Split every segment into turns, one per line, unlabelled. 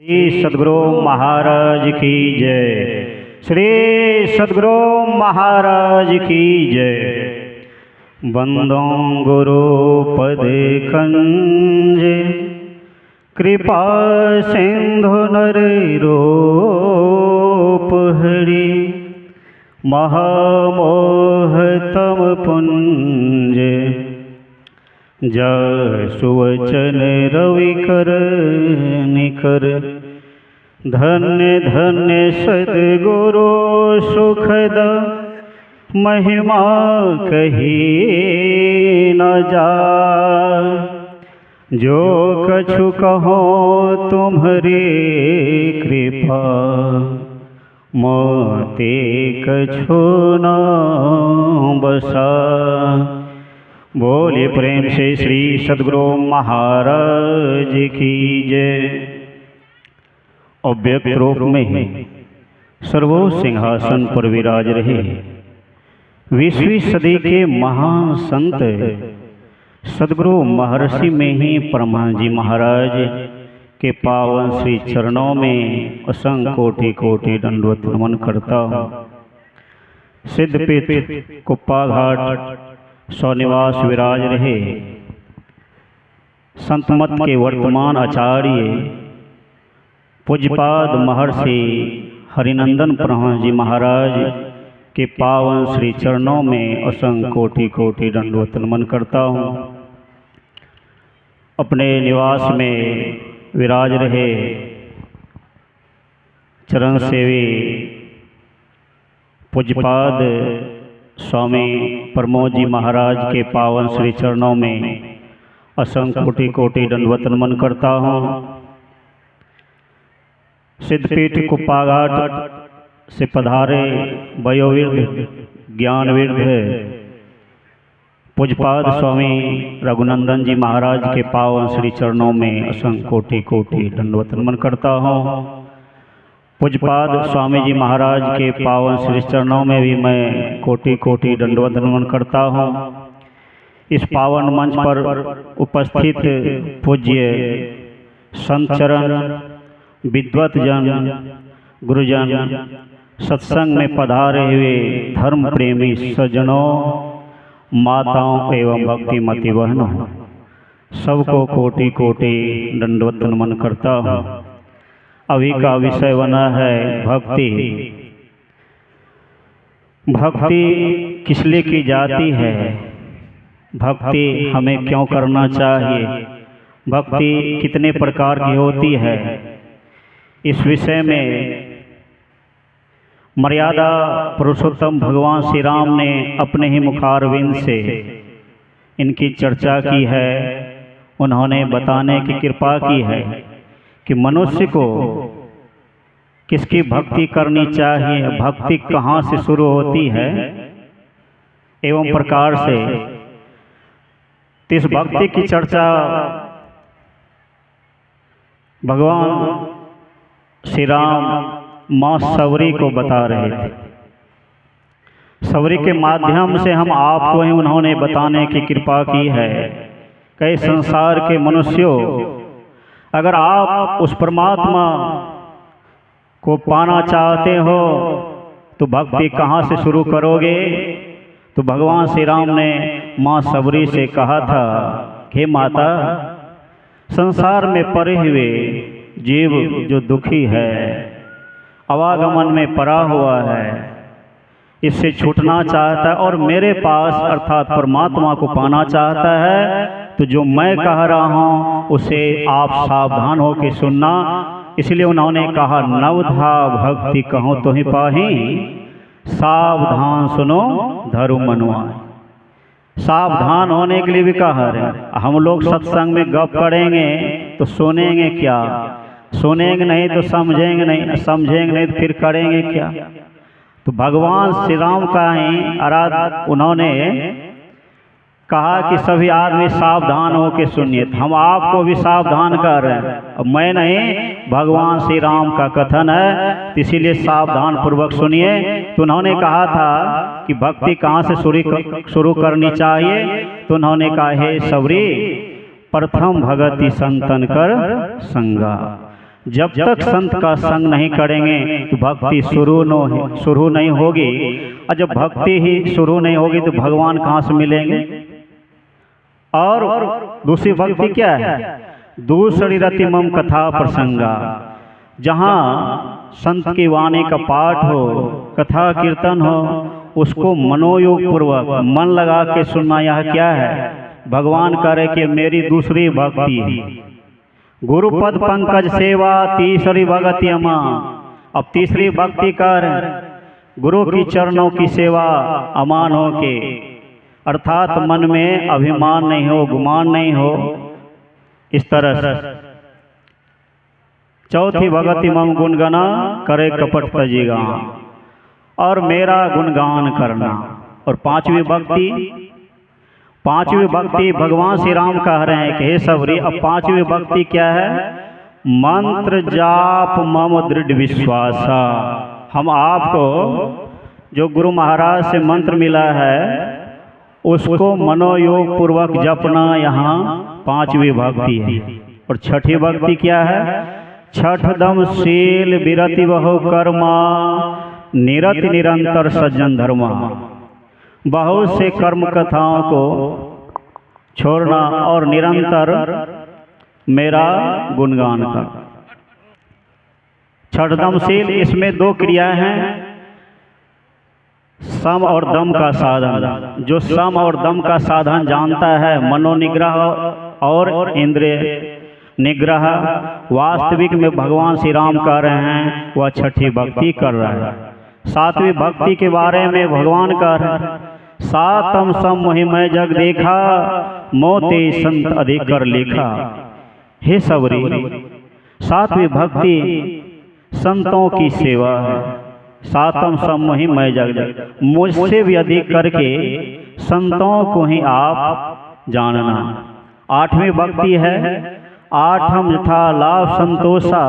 श्री सद्गुरु महाराज की जय। श्री सद्गुरु महाराज की जय। बंदों गुरु पद कंज कृपा सिंधु नर रूप हरि महामोह तम पुंज सुवचन रवि कर निकर धन्य धन्य सद्गुरु सुखद महिमा कही न जा। जो कछु कहो तुम्हारी कृपा मोते कछु न बसा। बोले प्रेम से श्री सद्गुरु महाराज की जय। अव्यक्त रूप में सर्वो सिंहासन पर विराज रहे 20वीं सदी के महान संत सद्गुरु महर्षि में ही परमहंस जी महाराज के पावन श्री चरणों में असंख्य कोटि कोटि दंडवत नमन करता हूँ। सिद्धपीठ कुप्पा घाट स्वनिवास विराज रहे संतमत के वर्तमान आचार्य पूज्यपाद महर्षि हरिनंदन परमहंस जी महाराज के पावन श्री चरणों में असंख्य कोटि कोटि दंडवत नमन करता हूँ। अपने निवास में विराज रहे चरण सेवी पूज्यपाद स्वामी प्रमोद जी महाराज के पावन श्री चरणों में असंख्य कोटि कोटि दंडवत नमन करता हूँ। सिद्धपीठ कुप्पा घाट से पधारे वयोवृद्ध ज्ञानवृद्ध पूज्यपाद स्वामी रघुनंदन जी महाराज के पावन श्री चरणों में असंख्य कोटि कोटि दंडवत नमन करता हूँ। पूज्यपाद स्वामी जी महाराज के पावन श्री चरणों में भी मैं कोटि कोटि दंडवत नमन करता हूँ। इस पावन मंच पर उपस्थित पूज्य संत चरण विद्वत जन गुरुजन सत्संग में पधारे हुए धर्म प्रेमी सज्जनों माताओं एवं भक्तिमती बहनों सबको कोटि कोटि दंडवत नमन करता हूँ। अभी का विषय बना है भक्ति। भक्ति किस लिए की जाती है, भक्ति हमें क्यों करना चाहिए, भक्ति कितने प्रकार की होती है, इस विषय में मर्यादा पुरुषोत्तम भगवान श्री राम ने अपने ही मुखारविंद से इनकी चर्चा की है। उन्होंने बताने की कृपा की है कि मनुष्य को किसकी भक्ति करनी चाहिए, भक्ति कहाँ से शुरू होती है एवं प्रकार से इस भक्ति की चर्चा भगवान श्री राम माँ सवरी को बता रहे थे। सवरी के माध्यम से हम आपको ही उन्होंने बताने की कृपा की है। कई संसार के मनुष्यों अगर आप उस परमात्मा को पाना चाहते हो तो भक्ति कहाँ से शुरू करोगे। तो भगवान श्री राम ने माँ सबरी से कहा था कि माता, संसार में पड़े हुए जीव जो दुखी है, आवागमन में पड़ा हुआ है, इससे छूटना चाहता है और मेरे पास अर्थात परमात्मा को पाना चाहता है, तो जो मैं कह रहा हूँ उसे आप सावधान हो के सुनना। इसलिए उन्होंने कहा नवधा भक्ति कहो तो ही पाही, सावधान सुनो धर्म मनुआए। सावधान होने के लिए भी कहा है। हम लोग सत्संग में गप करेंगे तो सुनेंगे क्या, सुनेंगे नहीं तो समझेंगे नहीं, समझेंगे नहीं तो फिर करेंगे क्या। तो भगवान श्री राम का ही आराध उन्होंने कहा कि सभी आदमी सावधान हो के सुनिए। हम आपको भी सावधान कर रहे हैं, अब मैं नहीं, भगवान श्री राम का कथन है, इसीलिए सावधान पूर्वक सुनिए। तो उन्होंने कहा था कि भक्ति कहाँ से शुरू करनी चाहिए। तो उन्होंने कहा हे सवरी, प्रथम भगति संतन कर संगा। जब तक संत का संग नहीं करेंगे तो भक्ति शुरू नहीं होगी, और जब भक्ति ही शुरू नहीं होगी तो भगवान कहाँ से मिलेंगे। और दूसरी भक्ति क्या है, दूसरी रति मम कथा प्रसंगा, जहाँ संत की वाणी का पाठ हो, कथा कीर्तन हो, उसको मनोयोग पूर्वक मन लगा के सुनना। यह क्या है, भगवान करे कि मेरी दूसरी भक्ति है। गुरुपद पंकज सेवा तीसरी भक्ति अमा। अब तीसरी भक्ति कर गुरु की चरणों की सेवा अमान हो के, अर्थात मन में अभिमान नहीं हो, गुमान नहीं हो। इस तरह से चौथी भक्ति मम गुणगना करे कपट तजीगा, और मेरा गुणगान करना। और पांचवी भक्ति भगवान श्री राम कह रहे हैं कि हे सबरी, अब पांचवी भक्ति क्या है, मंत्र जाप मम दृढ़ विश्वासा। हम आपको जो गुरु महाराज से मंत्र मिला है उसको मनोयोग पूर्वक जपना, यहाँ पांचवी भक्ति है। और छठी भक्ति क्या है, छठ दम शील विरति बहु कर्मा निरति निरंतर सज्जन धर्मा। बहुत से कर्म कथाओं को छोड़ना और निरंतर मेरा गुणगान कर। छठ दम शील, इसमें दो क्रियाएं हैं, सम और दम का साधन। जो सम और दम का साधन जानता है, मनोनिग्रह और इंद्रिय निग्रह, वास्तविक में भगवान श्री राम कह रहे हैं, वह छठी भक्ति कर रहा है। सातवीं भक्ति के बारे में भगवान कह रहे हैं, सातम सम मोहिमय जग देखा मोते संत अधिक कर लेखा। हे सबरी, सातवीं भक्ति संतों की सेवा है। सातम सम मोहिमय जग, मुझसे भी अधिक करके संतों को ही आप जानना। आठवीं भक्ति है आठम यथा लाभ संतोषा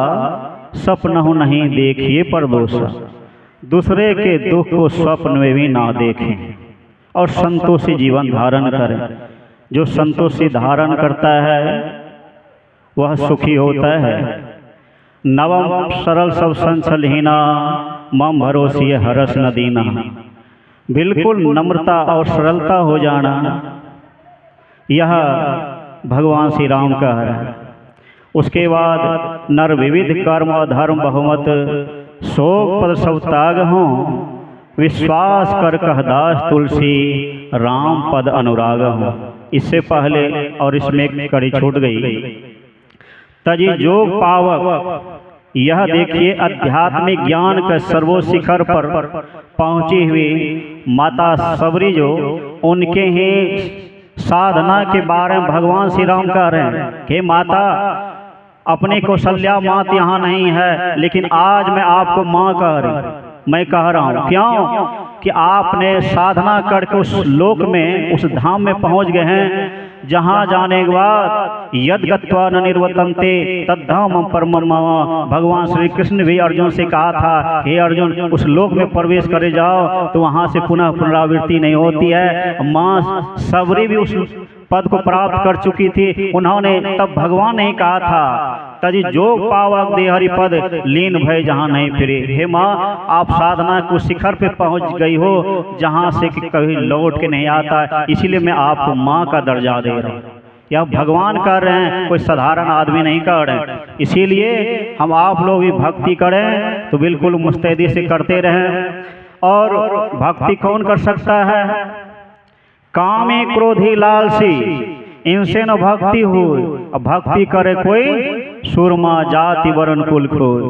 सपनहु नहीं देखिए परदोषा। दूसरे के दुख को स्वप्न में भी ना देखें और संतोषी जीवन धारण करें। जो संतोषी धारण करता है वह सुखी होता है। नवम सरल सब संचलहीना मम भरोसी हरस न दीना। बिल्कुल नम्रता और सरलता हो जाना, यह भगवान श्री राम का है। उसके बाद नर विविध कर्म और धर्म बहुमत शोक पद सब त्याग हों विश्वास कर कहदास तुलसी राम पद अनुराग हों। इससे पहले और इसमें एक कड़ी छूट गई, तजी जोग पावक। यह देखिए आध्यात्मिक ज्ञान के सर्वोशिखर पर पहुंची हुई माता सबरी, जो उनके ही साधना के बारे में भगवान श्री राम कह रहे हैं कि माता, अपनी कौशल्या मात यहाँ नहीं है, लेकिन आज मैं आपको माँ मैं कह रहा हूँ। क्यों कि आपने साधना करके उस लोक में, उस धाम में पहुँच गए हैं जहाँ जाने के बाद यद गत्वा न निर्वतन्ते तद्धाम परमम मम। भगवान श्री कृष्ण भी अर्जुन से कहा था, हे अर्जुन, उस लोक में प्रवेश करे जाओ तो वहाँ से पुनः पुनरावृत्ति नहीं होती है। माँ सबरी भी उस पद को प्राप्त कर चुकी थी। उन्होंने तब भगवान ने कहा था, तजी जोग पावक दे हरि पद लीन भय जहाँ नहीं फिरे। हे माँ, आप साधना को शिखर पे पहुँच गई हो जहाँ से कि कभी लौट के नहीं आता, इसीलिए मैं आपको माँ का दर्जा दे रहा हूँ। यह भगवान कर रहे हैं, कोई साधारण आदमी नहीं कर रहे हैं। इसीलिए हम आप लोग भी भक्ति करें तो बिल्कुल मुस्तैदी से करते रहें। और भक्ति कौन कर सकता है, कामी क्रोधी लालसी, इनसे न भक्ति हो। अब भक्ति करे कोई सुरमा जाति वरण कुल खोय।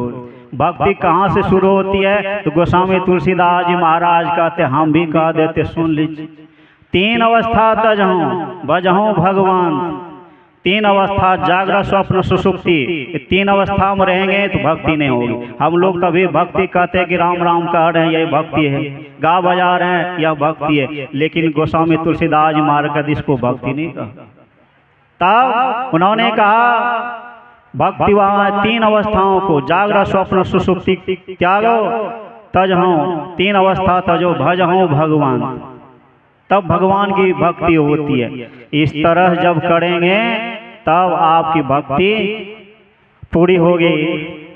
भक्ति कहाँ से शुरू होती है, तो गोस्वामी तुलसीदास जी महाराज कहते, हम भी कह देते, सुन लीजिए। तीन अवस्था तजहूँ बजहूँ भगवान। तीन अवस्था, जागरण स्वप्न सुषुप्ति, तीन अवस्था में रहेंगे तो भक्ति नहीं होगी। हम लोग तभी भक्ति कहते हैं कि राम राम कह रहे हैं, यही भक्ति है, गा बजा रहे हैं, यह भक्ति है। लेकिन गोस्वामी तुलसीदास जी महाराज इसको भक्ति नहीं कहा। तब उन्होंने कहा भक्ति वहाँ तीन अवस्थाओं को, जागरण स्वप्न सुषुप्ति त्यागो तजहूँ, तीन अवस्था तजो भजहूँ भगवान, तब भगवान की भक्ति होती है। इस तरह जब करेंगे तब आपकी भक्ति पूरी होगी।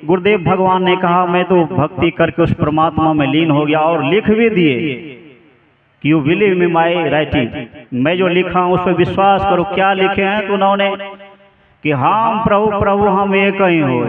गुरुदेव भगवान ने कहा मैं तो भक्ति करके उस परमात्मा में लीन हो गया, और लिख भी दिए कि you believe me my writing, मैं जो लिखा हूँ उस पर विश्वास करो। क्या लिखे हैं तो उन्होंने कि हम प्रभु प्रभु हम एक ही हो,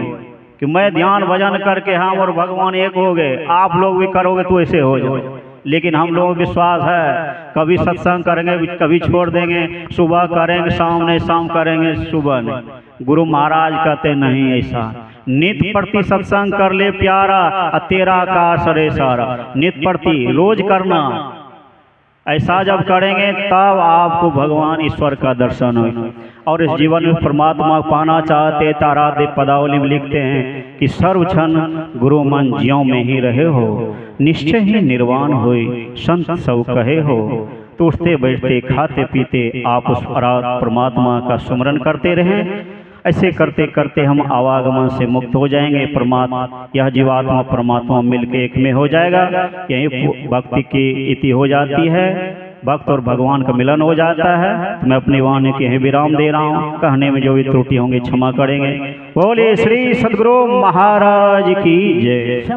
कि मैं ध्यान भजन करके हम और भगवान एक हो गए, आप लोग भी करोगे तो ऐसे हो जाओ। लेकिन हम लोगों को विश्वास है, कभी सत्संग करेंगे कभी छोड़ देंगे, सुबह करेंगे शाम नहीं, शाम करेंगे सुबह नहीं। गुरु महाराज कहते नहीं ऐसा, नित प्रति सत्संग कर ले प्यारा, तेरा आकाश रे सारा। नित प्रति रोज करना, ऐसा जब करेंगे तब आपको भगवान ईश्वर का दर्शन हो। और इस जीवन में परमात्मा पाना चाहते तारादेव पदावली में लिखते हैं कि सर्व क्षण गुरु मन ज्यों में ही रहे हो, निश्चय ही निर्वाण होई संत सब कहे हो। तो उठते बैठते खाते पीते आप उस परमात्मा का स्मरण करते रहें। ऐसे करते करते हम आवागमन से मुक्त हो जाएंगे। परमात्मा यह जीवात्मा परमात्मा मिलके एक में हो जाएगा। यही भक्ति की इति हो जाती है, भक्त और भगवान का मिलन हो जाता है। तो मैं अपनी वाणी के यहीं विराम दे रहा हूँ। कहने में जो भी त्रुटि होंगी क्षमा करेंगे। बोले श्री सद्गुरु महाराज की जय।